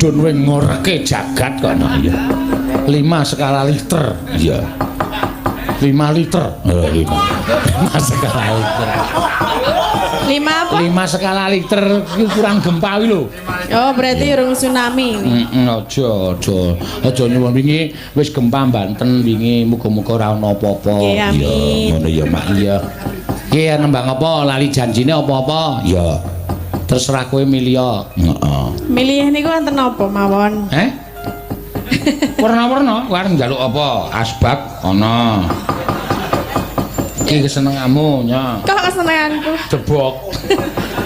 medun wing ngoreke jagat kok nah ya. 5 skala liter. Iya. 5 liter. 5 skala liter. 5 apa? 5 skala liter iki kurang gempa kuwi lho. Oh, berarti urung tsunami. Aja nyuwun wingi wis gempa Banten wingi muga-muga ora ana apa-apa. Iya, amin. Ngono ya Mak iya. Ki nembang apa lali janjine apa-apa? Ya. Terserah kowe milih. Heeh. Milih niku wonten apa mawon? Warna-warna, arep njaluk apa? Asbak ana. Iki kesenenganmu nya. Kok kesenenganku? Jebok.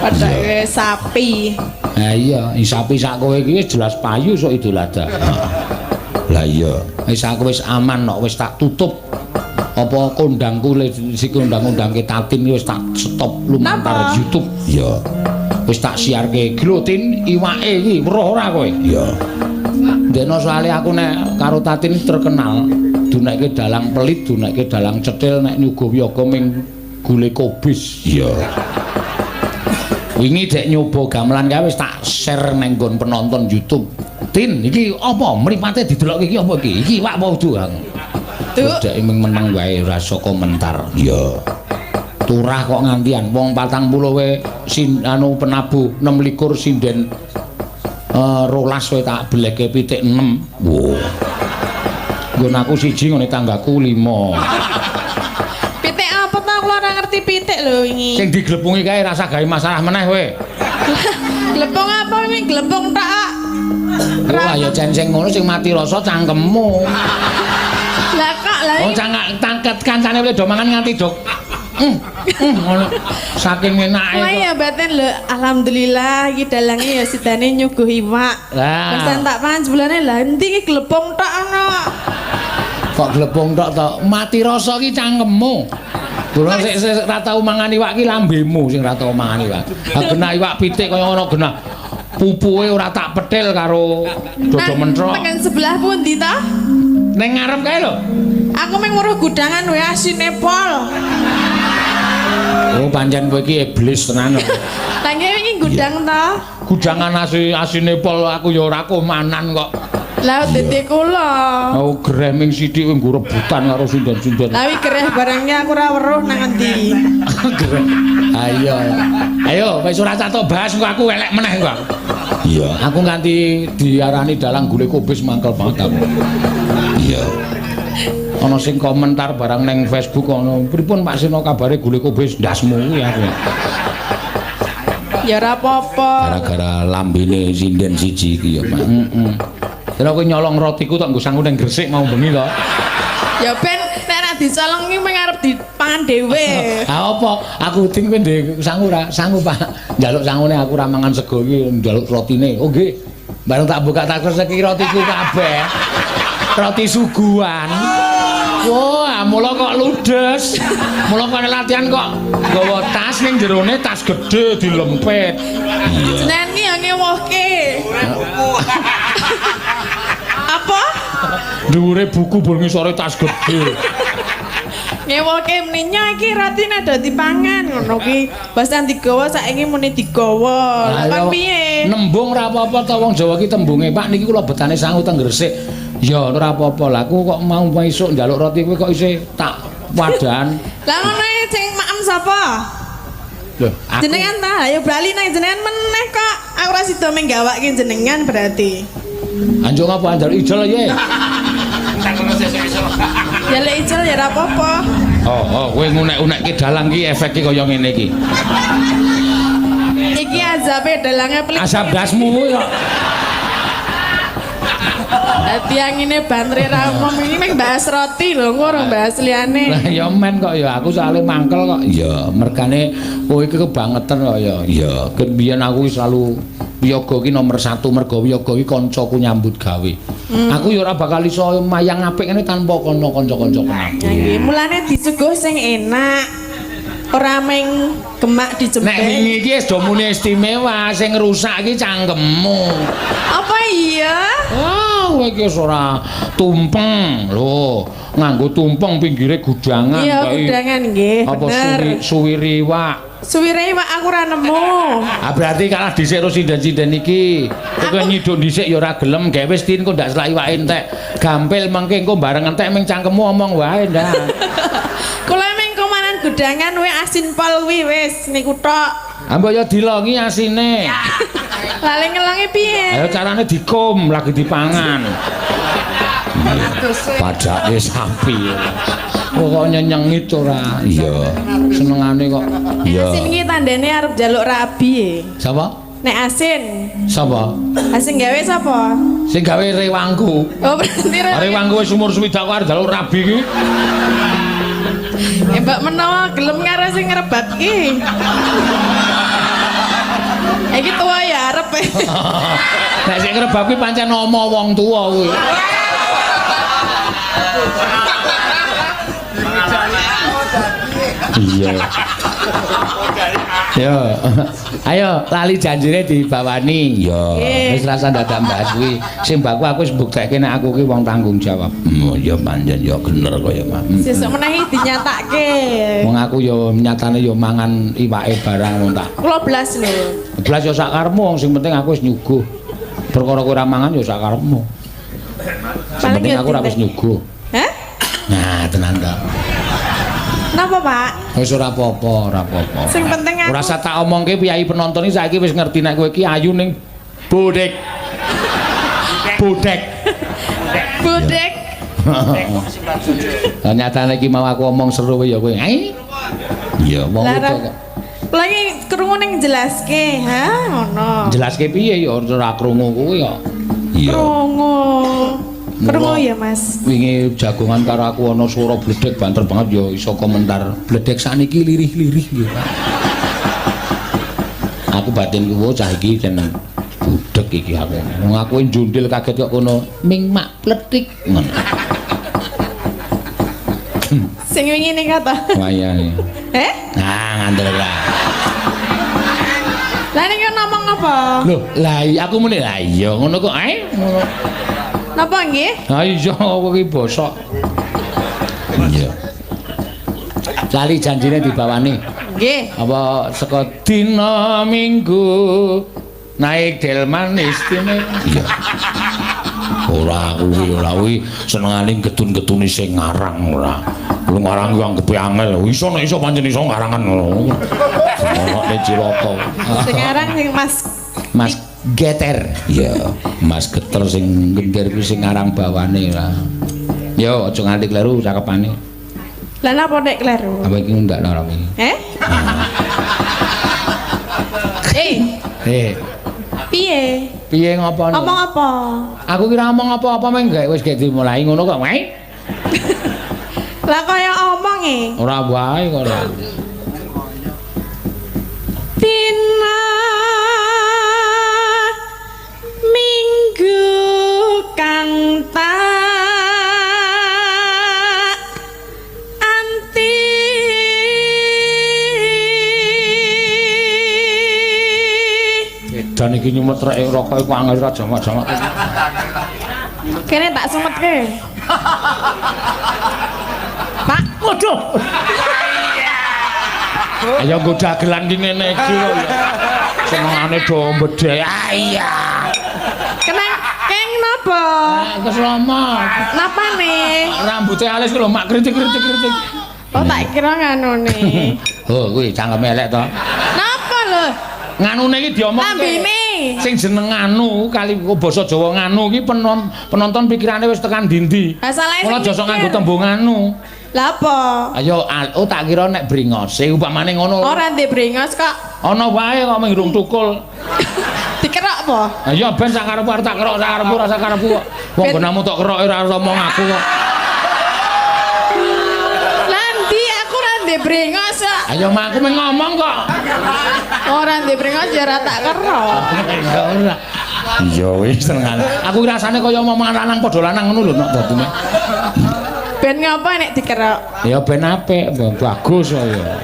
Padahal sapi. Nah iya, sapi sak kowe iki jelas payu sok Idul Adha. Lah iya, wis aku wis aman kok wis tak tutup. Apa kondangku si kondang-kondangke Tatin wis tak stop lumantar YouTube. Iya. Wis tak siarke Glotin iwake iki weruh ora kowe? Iya. Dene soalé aku nek karo Tatin terkenal dunekke dalang pelit, dunekke dalang cetil nek nyuga wiyaga ming gule kobis. Iya. Wingi dek nyoba gamelan kae wis tak share nang nggon penonton YouTube. Tin, iki apa? Mripate didelokke iki apa iki? Iki iwak apa udu, Kang? Dek ming meneng wae rasa komentar. Iya. Turah kok ngantian wong 40 we anu penabuh 26 sinden 12 we tak beleke pitik 6. Wo. Nggon aku siji ngene tanggaku 5. Pitik apa ta kula ora ngerti pitik lho wingi. Sing diglepungi kae rasa gawe masalah meneh kowe. Glepung apa wingi glepung tok. Ora ya jan sing ngono sing mati rasa cangkemmu. Lah kok lah Oh tangket kancane wis do mangan nganti dok. Ngono. Saking enake. Wah ya batin lho, alhamdulillah iki dalange ya sidane nyuguh iwak. Lah. Wis tak pangan sebulane lah endi iki glepung tok ana. Kok glepung tok to? Mati rasa ki cangkemmu. Durung sik ora tau mangan iwak ki lambemu sing ora tau mangan iwak. Ha genah iwak pitik kaya ngono genah. Pupuhe ora tak petil karo dodo mentrok. Tekan sebelah pundi ta? Ning ngarep kae lho. Aku mung weruh gudangan wae asine pol. Oh pancen kowe iki iblis tenan. Lah iki gudang ta? Gudangan asine pol aku ya ora komanan kok. Lah dadi kula. Oh greh ming sithik kowe nggo rebutan karo sindan-sindan. Lah gereh barangnya aku ora weruh nang endi. Greh. Ayo. Ayo wis ora catok bahas kok aku elek meneh kok. Iya, aku nganti diarani dalang gule kubis mangkel banget aku. Iya. Ana sing komentar barang neng Facebook ana pripun Pak Sino kabare gule kubis ndasmu kuwi aku. Ya ora apa-apa. Gara-gara lambene sinden siji iki ya, Pak. Heeh. Kira kowe nyolong rotiku tok nggo sangu ning Gresik mau bengi to. Ya ben nek ora dicolong iki mung arep dipangan dhewe. Ah apa? Aku ting kowe ndek sangu ora? Sangu Pak. Njaluk sangune aku ora mangan sego iki njaluk rotine. Oh nggih. Bareng tak buka tak reseki rotiku kabeh. Roti suguhan. Wah, mula kok ludes. Mula kok latihan kok nggawa tas ning jerone tas gedhe dilempit. Jenengan ki ya ngewohke. Apa? Dhuwure buku bul ngisore tas gedhe. Ngewohke meninya iki rotine do dipangan ngono ki. Basan digawa saiki muni digawa. Lah kan piye? Nembung ora apa-apa to wong Jawa ki tembunge, Pak niki kula betane sangu teng Gresik. Ya ora apa-apa lah, aku kok mau esuk njaluk roti kowe kok isih tak wadan. Lah ngono sing maem sapa? Lho, Jenengan ta, ayo bali nang jenengan meneh kok. Aku ora sida menggawake jenengan berarti. Anjuk apa anjar ijol ye? Ya lek ijol ya ora apa-apa. Oh, kowe ngunek-unekke dalang ki efeke kaya ngene iki. Iki azabe dalange pelit. Asap dasmu kuwi kok. Tiang ini bantri ramom ini meng bahas roti lho, ngurung bahas liyane. Lah ya men kok ya aku soalnya mangkel kok. Ya mergane kowe iki kebangetan kok ya. Ya ken biyen aku selalu wiyaga ki nomor 1 mergo wiyaga ki kancaku nyambut gawe. Aku ya ora bakal iso mayang apik ngene tanpa kanca-kanca penabuh. Nggih, mulane disuguh sing enak. Ora meng gemak dijembek. Nek wingi iki wis do muni istimewa, sing rusak iki cangkemmu. Apa iya? Oh, kowe iki wis ora tumpeng lho. Nganggo tumpeng pinggire gudangan Iya, gudangan nggih. Apa Bener. suwiri iwak. Suwire Pak aku ora nemu. Ah berarti kalah dhisik karo sinden-sinden iki. Kowe nyiduk dhisik ya ora gelem gawe wis tin kok ndak selak iwake entek. Gampil mengke engko bareng entek ming cangkemmu omong wae ndak. Kula meng komanan gudangan we asin pol kuwi wis niku tok. Ambek ya dilongi asine. Lale ngelongi piye? Ayo carane dikum lagi dipangan. Padake sapi. Kok nyenyengit ora? Iya. Senengane kok. Iya. Asin iki tandane arep jaluk rabi. Sapa? Nek asin. Sapa? Asin gawe sapa? Sing gawe rewangku. Oh berarti Rewangku wis umur swidak kok arep jaluk rabi iki. Mbak menawa gelem karo sing ngrebat ki. Iki tuwa ya arep. Nek sing ngrebab kuwi pancen nama wong tuwa kuwi. Iya. Yo. Ayo lali janjine dibawani. Yo. Wis rasa dadak mbahas kuwi. Sing mbakku aku wis mbuktekke nek aku ki wong tanggung jawab. Ya pancen ya bener kaya mah. Sesuk menehi dinyatake. Wong aku yo nyatane yo mangan iwake barang wong tak. Kula blas lho. Blas yo sak karepmu wong sing penting aku wis nyuguh. Perkara kowe ora mangan yo sak karepmu. Sing penting aku ora wis nyuguh. Hah? Nah, tenan ta. Napa, Pak? Wis ora apa-apa, ora apa-apa. Sing penting aku Ora usah tak omongke piyai penonton iki saiki wis ngerti nek kowe iki ayu ning bodek. Bodek. bodek. Lah nyatane iki mau aku omong seru ya kowe. Ai. Iya, wong itu. Lagi krungu ning jelaske, ha? Ngono. Jelaske piye ya ora krungu kuwi ya. Iya. Krungu. Krungu ya, Mas. Wingi jagongan karo aku ana swara bledek banter banget ya iso komentar. Bledek saniki lirih-lirih ya. Aku batin ku cah iki jeneng budek iki aku. Wong aku njundil kaget kok kono ming mak pletik ngono. Sing wingi ning kata. Wayane. Nah, ngandel lah. Lah ning ngomong apa? Loh, lah aku muni lah iya ngono kok ae ngono. Napa nggih? Ha iya kowe iki bosok. Iya. Lali janjine dibawani. Nggih. Apa saka dina Minggu naik delman istine. Iya. Ora kuwi senengane getun-getune sing ngarang ora. Lu ngarang yang kepe angel. Iso nek iso pancen iso ngarangan ngono. Ono nek Ciloko. Sing ngarang sing Mas Geter. Iya, Mas Geter sing gender kuwi sing ngarang bawane ora. Yo aja nganti kleru cakepane. Lah napa nek kleru? Apa iki ndak lara iki? Piye? Piye ngopo? Ngomong apa? Aku kira ngomong apa-apa meng gak wis gak dimulai ngono kok, wae. Lah kaya omong e. Ora wae kok. Dina Minggu kang tak anti Dan iki nyumetreke rokok iku angel ra jamak-jamak. Kene tak semetke. Pak, Waduh. Ayo nggo dagelan ki ngene iki kok ya. Senengane do mbedhe. Ah iya. kenang keng napa? Keslamat. Napa nih? Rambute alis ku lho mak kritik-kritik. Oh tak kira nganune. Oh kuwi cangkeme elek to. Napa lho? Nganune iki diomongke. Lambene. Sing jeneng nganu kali basa Jawa nganu iki penonton pikirane wis tekan ndi-ndi. Ha salah Mula aja sok nganggo tembung nganu. Lah apa? Ayo oh tak kira nek bringose umpamane ngono. Ora ndek brengos kok. Ana wae kok mengrung tukul. Dikerok apa? Ayo ben sak karepku arep tak kerok sak karepku ora sak karepku kok. Wong gonamu tok keroke ora omong aku kok. Lah ndi aku ora ndek brengos kok. Ayo mak aku men ngomong kok. Ora ndek brengos ya ora tak kerok. Ya ora. Iya wis tenan. Aku rasane kaya omong lanang padha lanang ngono lho nek dadine. Ben ngapa nek dikerok? Ya ben apik, bagus kok ya.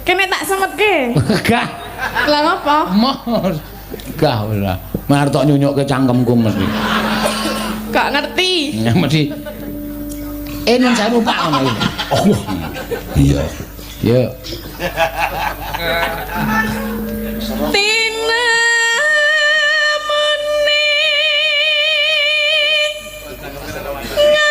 Kene tak semetke. Gah. Lah ngapa? Mos. Gah ora. Mar tok nyunyukke cangkemku mesti. Gak ngerti. Mesti nun sewu Pak ngono. Oh. Iya. Ya. Tina muni ngaya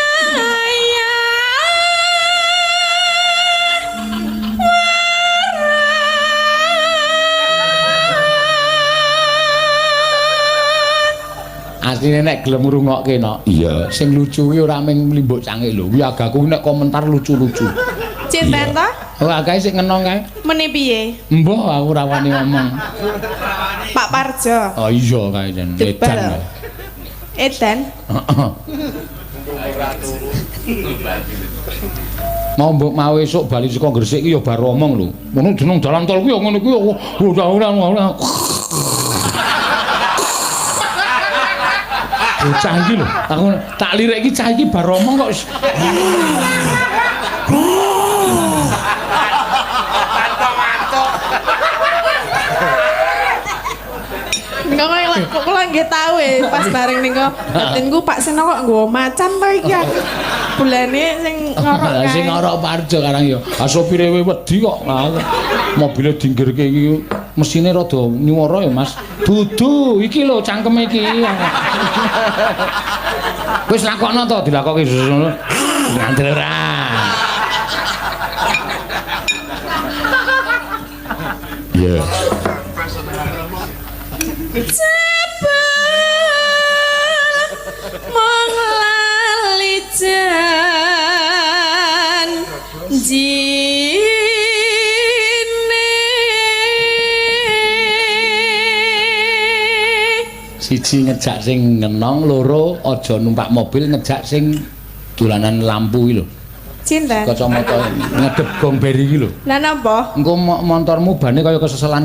asline nek gelem ngrungokke no. Iya, sing lucu kuwi ora mung mlimbuk cangik lho. Kuwi agaku nek komentar lucu-lucu. Cinten ta? Oh, akae sing ngenong kae. Meni piye? Mbah aku ora wani ngomong. Pak Parjo. Oh iya kae den. Edan. Edan. Heeh. Mau mbok mau esuk bali saka Gresik ki ya bar omong lho. Ngono jeneng dalan tol kuwi ya ngono kuwi ora. Bocah iki lho, aku tak lirik iki cah iki bar omong kok. Kok kula nggih tau pas bareng ning kok batinku Pak Seno kok nggawa macan to iki aku. Bulane sing ngorok kae. Sing ngorok Parjo karang ya. Ah sopire wedi kok. Mobile dinggirke iki mesine rada nyuwara ya Mas. Dudu iki lho cangkeme iki. Wis lakokno to dilakoki ngono. Ngandel ora. Ya. Mong lali janjine siji ngejak sing ngenong, loro aja numpak mobil ngejak sing dolanan lampu iki lho. Cinten. Kacamata ngedep gong beri iki lho. Lah napa? Engko motormu bane kaya keseselan